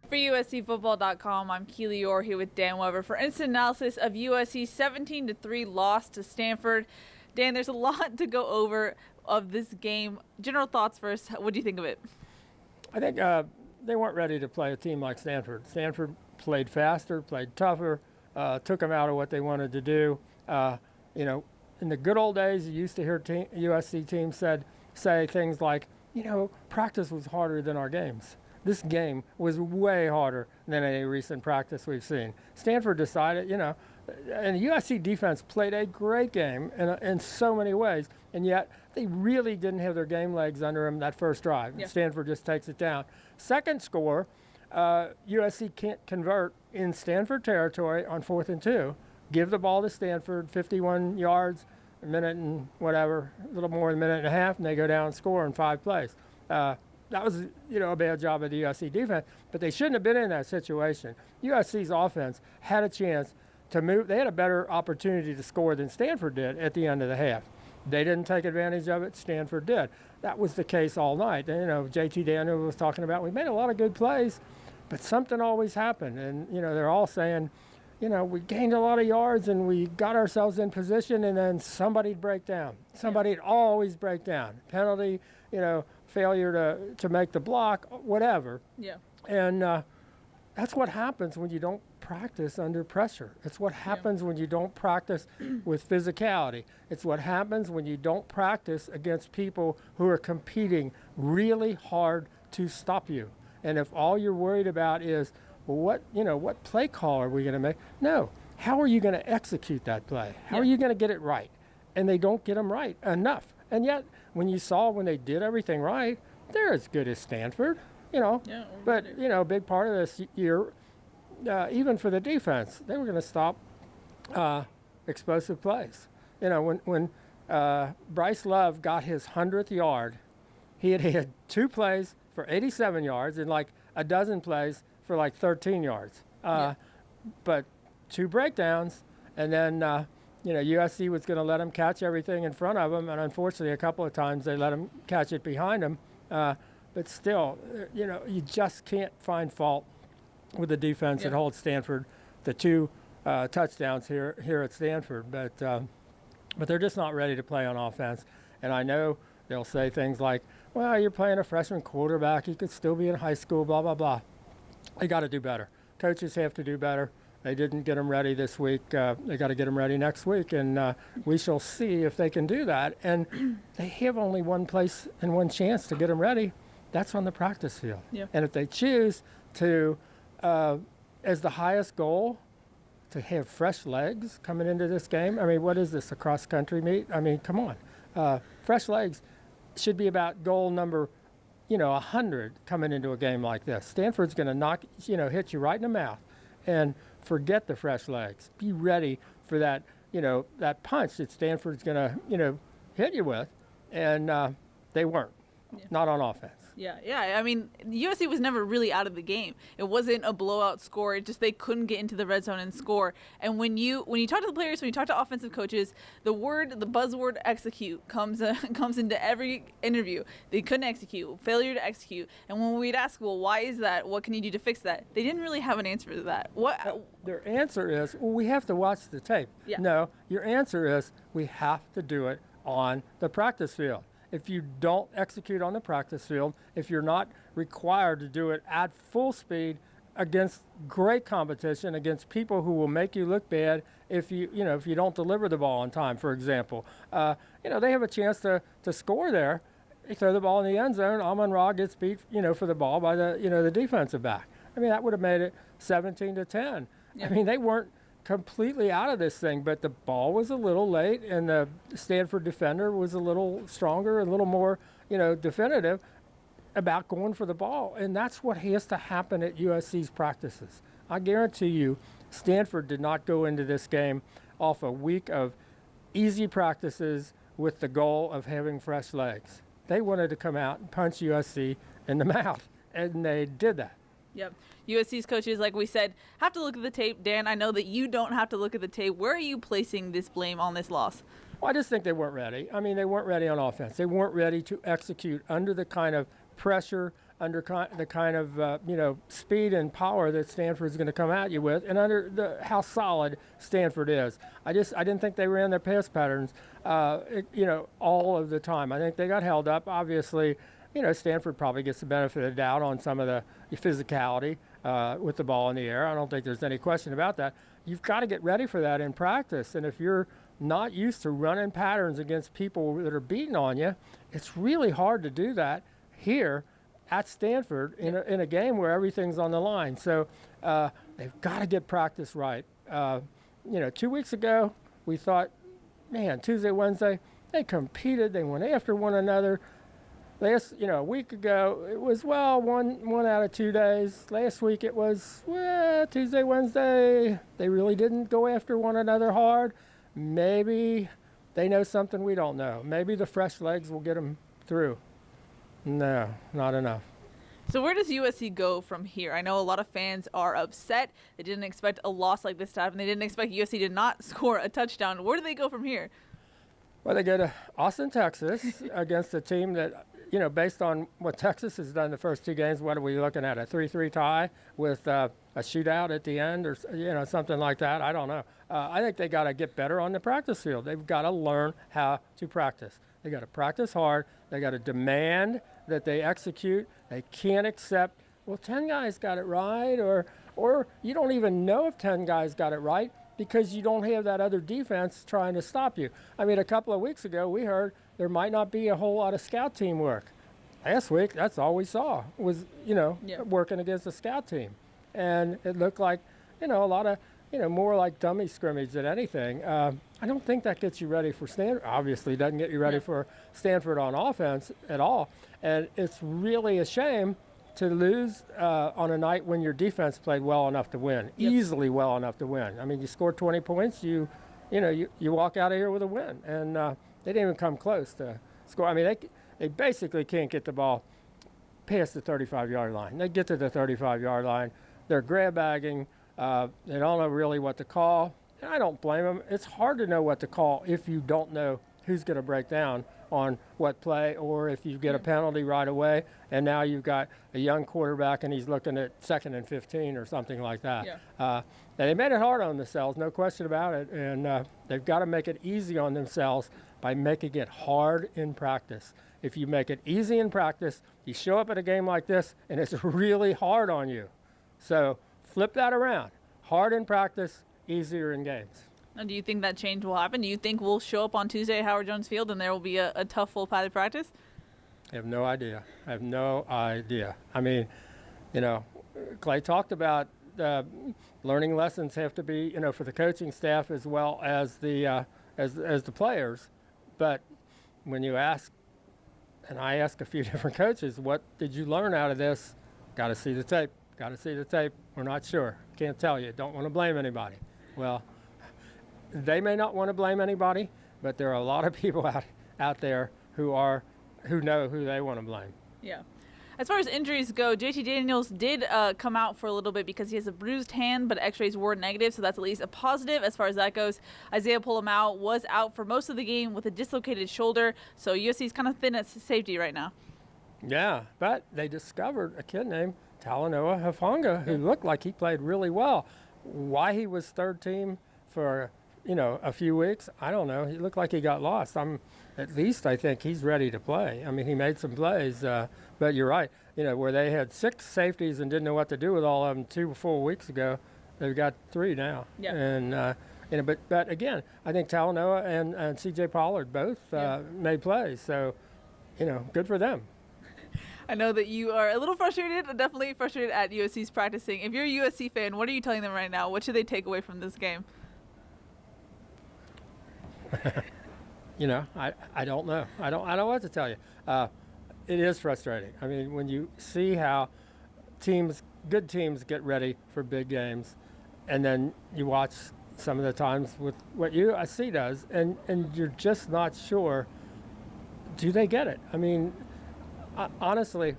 For USCFootball.com, I'm Keely Orr here with Dan Weber for instant analysis of USC's 17-3 loss to Stanford. Dan, there's a lot to go over of this game. General thoughts first. What do you think of it? I think they weren't ready to play a team like Stanford. Stanford played faster, played tougher, took them out of what they wanted to do. In the good old days, you used to hear USC teams say things like, practice was harder than our games. This game was way harder than any recent practice we've seen. Stanford decided, and the USC defense played a great game in so many ways, and yet they really didn't have their game legs under them that first drive. Yeah. Stanford just takes it down. Second score, USC can't convert in Stanford territory on 4th and 2. Give the ball to Stanford, 51 yards, a minute and whatever, a little more than a minute and a half, and they go down and score in 5 plays. That was, a bad job of the USC defense, but they shouldn't have been in that situation. USC's offense had a chance to move. They had a better opportunity to score than Stanford did at the end of the half. They didn't take advantage of it. Stanford did. That was the case all night. JT Daniels was talking about, we made a lot of good plays, but something always happened. And, they're all saying, we gained a lot of yards and we got ourselves in position, and then somebody'd break down. Somebody'd always break down. Penalty, failure to make the block, whatever. Yeah. And that's what happens when you don't practice under pressure. It's what happens when you don't practice with physicality. It's what happens when you don't practice against people who are competing really hard to stop you. And if all you're worried about is, well, what play call are we going to make? No. How are you going to execute that play? How are you going to get it right? And they don't get them right enough. And yet, when they did everything right, they're as good as Stanford, But, a big part of this year, even for the defense, they were going to stop explosive plays. When Bryce Love got his 100th yard, he had 2 plays for 87 yards and like a dozen plays for like 13 yards. But 2 breakdowns, and then USC was going to let him catch everything in front of him, and unfortunately a couple of times they let him catch it behind him. But still, you just can't find fault with the defense that holds Stanford. The 2 touchdowns here at Stanford, but they're just not ready to play on offense. And I know they'll say things like, well, you're playing a freshman quarterback. He could still be in high school, blah, blah, blah. They got to do better. Coaches have to do better. They didn't get them ready this week. They got to get them ready next week, and we shall see if they can do that. And they have only one place and one chance to get them ready. That's on the practice field. Yeah. And if they choose to, as the highest goal, to have fresh legs coming into this game, what is this, a cross-country meet? Come on. Fresh legs should be about goal number 100 coming into a game like this. Stanford's going to hit you right in the mouth, and forget the fresh legs. Be ready for that, that punch that Stanford's going to, hit you with, and they weren't. Not on offense. Yeah. USC was never really out of the game. It wasn't a blowout score. It just they couldn't get into the red zone and score. And when you talk to the players, when you talk to offensive coaches, the buzzword execute comes into every interview. They couldn't execute, failure to execute. And when we'd ask, well, why is that? What can you do to fix that? They didn't really have an answer to that. Their answer is, well, we have to watch the tape. Yeah. No, your answer is we have to do it on the practice field. If you don't execute on the practice field, if you're not required to do it at full speed against great competition, against people who will make you look bad if you don't deliver the ball on time, for example, they have a chance to score there. They throw the ball in the end zone. Amon-Ra gets beat, for the ball by the defensive back. That would have made it 17-10. Yeah. They weren't completely out of this thing, but the ball was a little late, and the Stanford defender was a little stronger, a little more, definitive about going for the ball, and that's what has to happen at USC's practices. I guarantee you, Stanford did not go into this game off a week of easy practices with the goal of having fresh legs. They wanted to come out and punch USC in the mouth, and they did that. Yep. USC's coaches, like we said, have to look at the tape. Dan, I know that you don't have to look at the tape. Where are you placing this blame on this loss? Well, I just think they weren't ready. They weren't ready on offense. They weren't ready to execute under the kind of pressure under the kind of speed and power that Stanford's going to come at you with, and under how solid Stanford is. I didn't think they ran their pass patterns, all of the time. I think they got held up. Obviously, Stanford probably gets the benefit of the doubt on some of the physicality with the ball in the air. I don't think there's any question about that. You've got to get ready for that in practice, and if you're not used to running patterns against people that are beating on you, it's really hard to do that here at Stanford in a game where everything's on the line. So they've got to get practice right. 2 weeks ago, we thought, man, Tuesday, Wednesday, they competed. They went after one another. A week ago, it was, one out of 2 days. Last week, it was, Tuesday, Wednesday. They really didn't go after one another hard. Maybe they know something we don't know. Maybe the fresh legs will get them through. No, not enough. So where does USC go from here? I know a lot of fans are upset. They didn't expect a loss like this to happen. They didn't expect USC to not score a touchdown. Where do they go from here? Well, they go to Austin, Texas against a team that, based on what Texas has done the first 2 games, what are we looking at? A 3-3 tie with a shootout at the end or, something like that? I don't know. I think they got to get better on the practice field. They've got to learn how to practice. They got to practice hard. They got to demand that they execute. They can't accept, 10 guys got it right, or you don't even know if 10 guys got it right because you don't have that other defense trying to stop you. I mean, a couple of weeks ago, we heard there might not be a whole lot of scout team work. Last week, that's all we saw was, working against a scout team. And it looked like, a lot of, more like dummy scrimmage than anything. I don't think that gets you ready for Stanford. Obviously, it doesn't get you ready for Stanford on offense at all. And it's really a shame to lose on a night when your defense played well enough to win, easily well enough to win. I mean, you scored 20 points, you walk out of here with a win. And they didn't even come close to score. I mean, they basically can't get the ball past the 35-yard line. They get to the 35-yard line. They're grab bagging. They don't know really what to call. And I don't blame them. It's hard to know what to call if you don't know who's going to break down on what play, or if you get a penalty right away and now you've got a young quarterback and he's looking at 2nd and 15 or something like that. And they made it hard on themselves, no question about it, and they've got to make it easy on themselves by making it hard in practice. If you make it easy in practice, you show up at a game like this and it's really hard on you. So flip that around. Hard in practice, easier in games. And do you think that change will happen? Do you think we'll show up on Tuesday at Howard Jones Field and there will be a tough, full padded practice? I have no idea. I mean, Clay talked about learning lessons have to be, for the coaching staff as well as the players. But when you ask, and I ask a few different coaches, what did you learn out of this? Got to see the tape. We're not sure. Can't tell you. Don't want to blame anybody. Well, they may not want to blame anybody, but there are a lot of people out there who know who they want to blame. Yeah. As far as injuries go, JT Daniels did come out for a little bit because he has a bruised hand, but x-rays were negative, so that's at least a positive as far as that goes. Isaiah Polamau was out for most of the game with a dislocated shoulder, so USC's kind of thin at safety right now. Yeah, but they discovered a kid named Talanoa Hufanga who looked like he played really well. Why he was third team for a few weeks, I don't know. He looked like he got lost. At least I think he's ready to play. I mean, he made some plays, but you're right. Where they had 6 safeties and didn't know what to do with all of them 2 full weeks ago, they've got 3 now. Yeah. And but again, I think Talanoa and C.J. Pollard both made plays. So, good for them. I know that you are a little frustrated, definitely frustrated at USC's practicing. If you're a USC fan, what are you telling them right now? What should they take away from this game? I don't know. I don't know what to tell you. It is frustrating. I mean, when you see how good teams get ready for big games, and then you watch some of the times with what USC does, and you're just not sure, do they get it? I mean, honestly,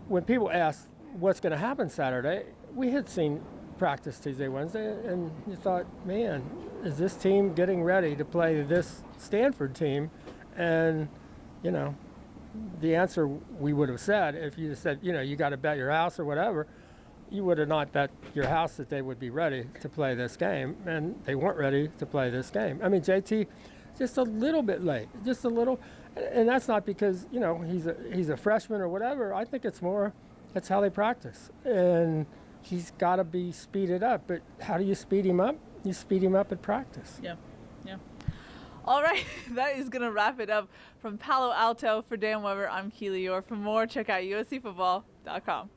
when people ask what's going to happen Saturday, we had seen practice Tuesday, Wednesday, and you thought, man, is this team getting ready to play this Stanford team? And, the answer we would have said if you just said, you got to bet your house or whatever, you would have not bet your house that they would be ready to play this game, and they weren't ready to play this game. I mean, JT, just a little bit late, just a little, and that's not because he's a freshman or whatever. I think it's how they practice, and he's got to be speeded up. But how do you speed him up? You speed him up at practice. Yeah. All right, that is going to wrap it up from Palo Alto. For Dan Weber, I'm Keely Orr. For more, check out uscfootball.com.